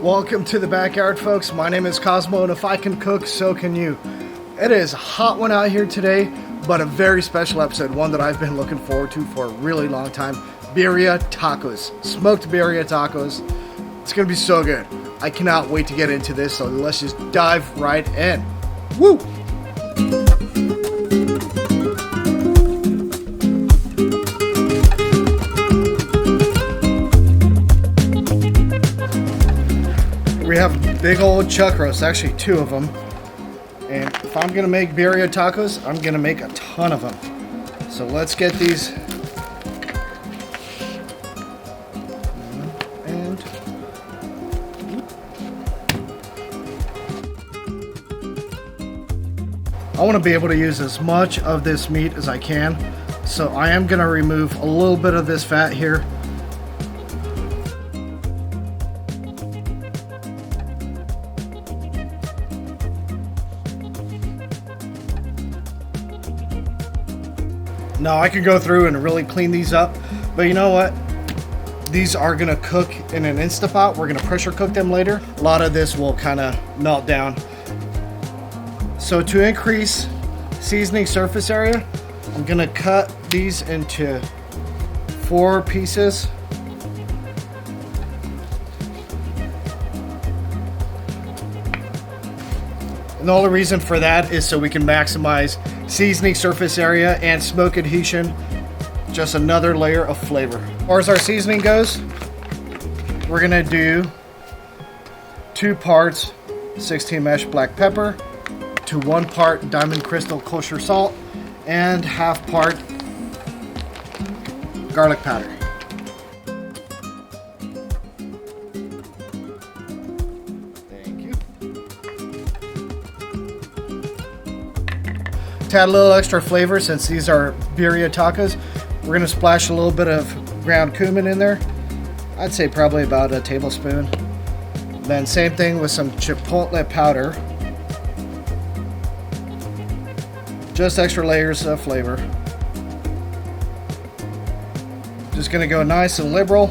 Welcome to the backyard, folks. My name is Cosmo, and if I can cook, so can you. It is a hot one out here today, but a very special episode, one that I've been looking forward to for a really long time. Birria tacos. Smoked birria tacos. It's gonna be so good. I cannot wait to get into this, so let's just dive right in. Woo! We have big old chuck roasts, actually two of them. And if I'm gonna make birria tacos, I'm gonna make a ton of them. So let's get these. And I want to be able to use as much of this meat as I can. So I am gonna remove a little bit of this fat here. Now I could go through and really clean these up, but you know what? These are gonna cook in an Instapot. We're gonna pressure cook them later. A lot of this will kind of melt down. So to increase seasoning surface area, I'm gonna cut these into 4 pieces. And the only reason for that is so we can maximize seasoning surface area and smoke adhesion. Just another layer of flavor. As far as our seasoning goes, we're gonna do 2 parts 16 mesh black pepper to 1 part diamond crystal kosher salt and half part garlic powder. To add a little extra flavor, since these are birria tacos, we're gonna splash a little bit of ground cumin in there. I'd say probably about a tablespoon. Then same thing with some chipotle powder. Just extra layers of flavor. Just gonna go nice and liberal.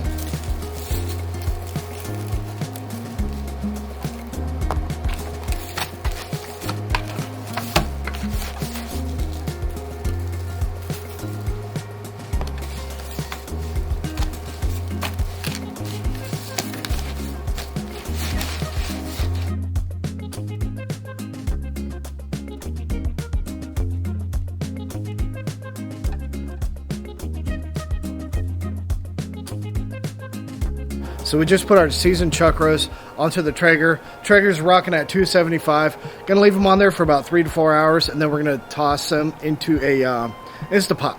So we just put our seasoned chuck roast onto the Traeger. Traeger's rocking at 275. Gonna leave them on there for about 3 to 4 hours, and then we're gonna toss them into a Instapot.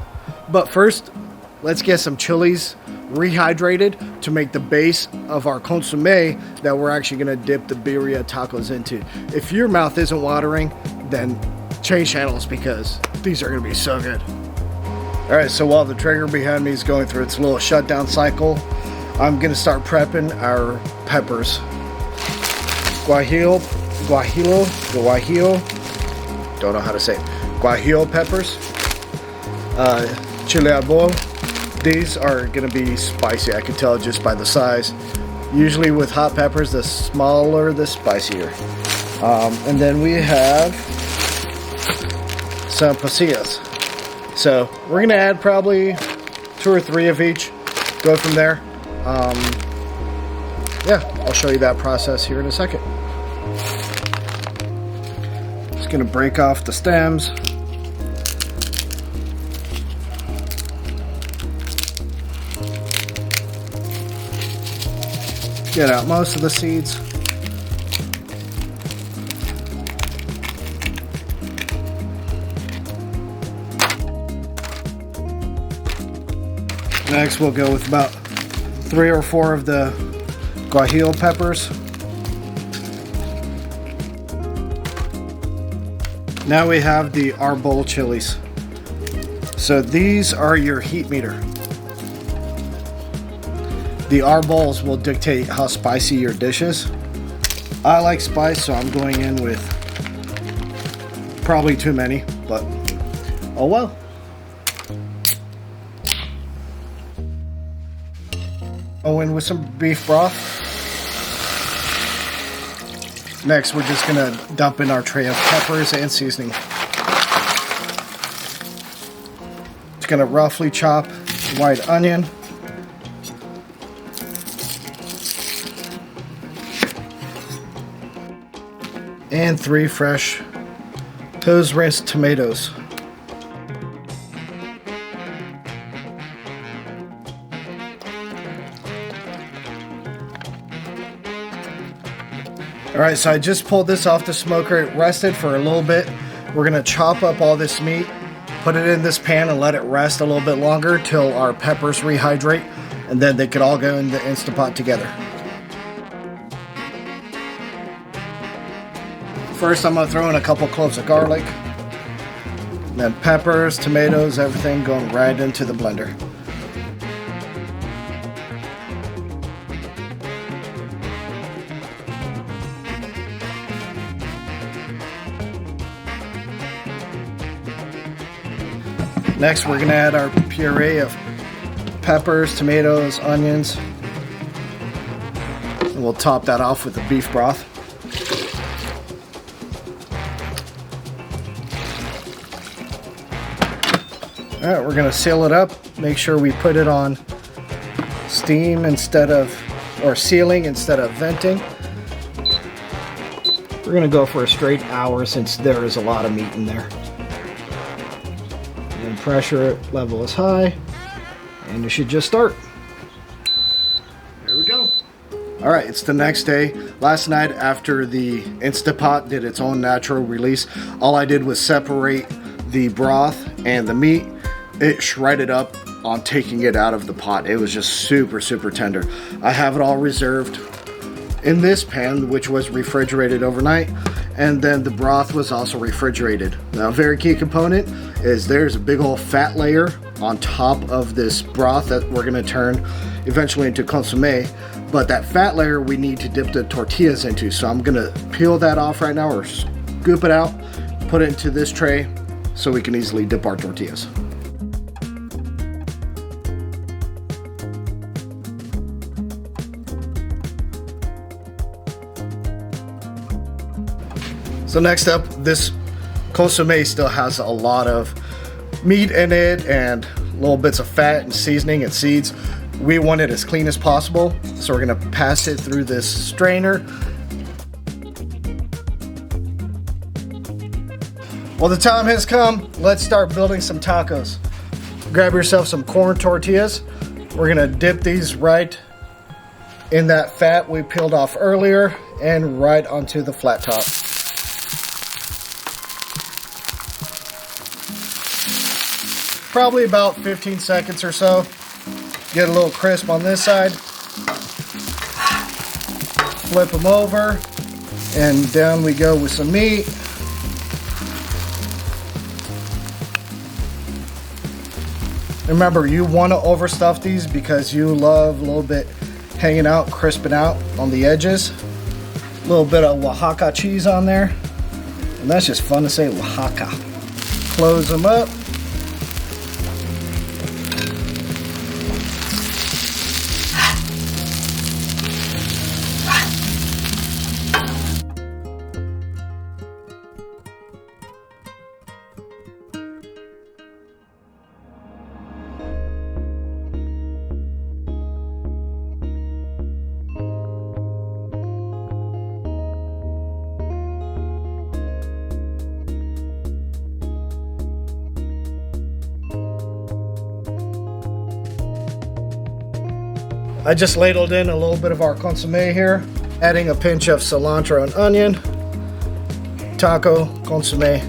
But first, let's get some chilies rehydrated to make the base of our consomme that we're actually gonna dip the birria tacos into. If your mouth isn't watering, then change channels because these are gonna be so good. All right, so while the Traeger behind me is going through its little shutdown cycle, I'm gonna start prepping our peppers. Guajillo, don't know how to say it. Guajillo peppers, chile arbol. These are gonna be spicy, I can tell just by the size. Usually with hot peppers, the smaller, the spicier. And then we have some pasillas. So we're gonna add probably 2 or 3 of each, go from there. Yeah, I'll show you that process here in a second. Just gonna break off the stems. Get out most of the seeds. Next we'll go with about 3 or 4 of the guajillo peppers. Now we have the arbol chilies. So these are your heat meter. The arbols will dictate how spicy your dish is. I like spice, so I'm going in with probably too many, but oh well. Go in with some beef broth. Next, we're just gonna dump in our tray of peppers and seasoning. Just gonna roughly chop white onion. And 3 fresh toast rinsed tomatoes. Alright, so I just pulled this off the smoker. It rested for a little bit. We're going to chop up all this meat, put it in this pan and let it rest a little bit longer till our peppers rehydrate, and then they could all go in the Instant Pot together. First, I'm going to throw in a couple cloves of garlic, then peppers, tomatoes, everything going right into the blender. Next, we're going to add our puree of peppers, tomatoes, onions. And we'll top that off with the beef broth. Alright, we're going to seal it up. Make sure we put it on steam or sealing instead of venting. We're going to go for a straight hour since there is a lot of meat in there. And pressure level is high, and it should just start. There we go. Alright, it's the next day. Last night, after the Instant Pot did its own natural release, all I did was separate the broth and the meat. It shredded up on taking it out of the pot. It was just super, super tender. I have it all reserved in this pan, which was refrigerated overnight, and then the broth was also refrigerated. Now, a very key component is there's a big old fat layer on top of this broth that we're going to turn eventually into consommé, but that fat layer we need to dip the tortillas into. So I'm going to peel that off right now, or scoop it out, put it into this tray so we can easily dip our tortillas. So next up, this consommé still has a lot of meat in it and little bits of fat and seasoning and seeds. We want it as clean as possible, so we're gonna pass it through this strainer. Well, the time has come. Let's start building some tacos. Grab yourself some corn tortillas. We're gonna dip these right in that fat we peeled off earlier and right onto the flat top. Probably about 15 seconds or so. Get a little crisp on this side. Flip them over, and down we go with some meat. Remember, you want to overstuff these because you love a little bit hanging out, crisping out on the edges. A little bit of Oaxaca cheese on there, and that's just fun to say, Oaxaca. Close them up. I just ladled in a little bit of our consommé here, adding a pinch of cilantro and onion. Taco consommé